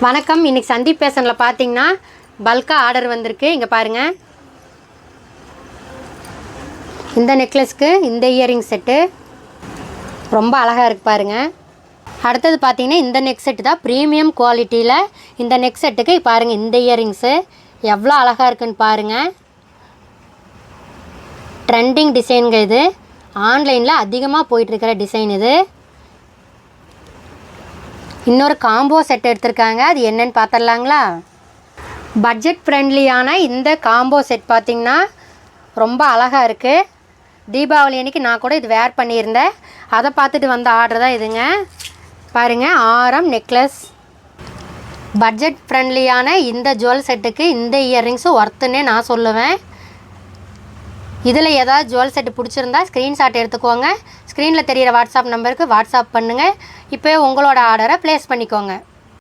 வணக்கம். இன்றைக்கி சந்தீப் ஃபேஷனில் பார்த்தீங்கன்னா பல்காக ஆர்டர் வந்திருக்கு. இங்கே பாருங்கள், இந்த நெக்லஸ்க்கு இந்த இயரிங் செட்டு ரொம்ப அழகாக இருக்குது பாருங்கள். அடுத்தது பார்த்தீங்கன்னா இந்த நெக் செட்டு தான் ப்ரீமியம் குவாலிட்டியில். இந்த நெக் செட்டுக்கு பாருங்கள், இந்த இயரிங்ஸு எவ்வளோ அழகாக இருக்குன்னு பாருங்கள். ட்ரெண்டிங் டிசைனுங்க, இது ஆன்லைனில் அதிகமாக போயிட்டுருக்கிற டிசைன். இது இன்னொரு காம்போ செட் எடுத்திருக்காங்க, அது என்னென்னு பார்த்துடலாங்களா? பட்ஜெட் ஃப்ரெண்ட்லியான இந்த காம்போ செட் பார்த்திங்கன்னா ரொம்ப அழகாக இருக்குது. தீபாவளி அன்றைக்கி நான் கூட இது வேர் பண்ணியிருந்தேன், அதை பார்த்துட்டு வந்த ஆர்டர் தான் இதுங்க. பாருங்கள், ஆரம் நெக்லஸ். பட்ஜெட் ஃப்ரெண்ட்லியான இந்த ஜுவல் செட்டுக்கு இந்த இயர்ரிங்ஸும் ஒர்த்துன்னே நான் சொல்லுவேன். இதில் ஏதாவது ஜுவல் செட்டு பிடிச்சிருந்தா ஸ்க்ரீன்ஷாட் எடுத்துக்கோங்க. ஸ்க்ரீனில் தெரிகிற வாட்ஸ்அப் நம்பருக்கு வாட்ஸ்அப் பண்ணுங்கள். இப்போ உங்களோட ஆர்டரை ப்ளேஸ் பண்ணிக்கோங்க.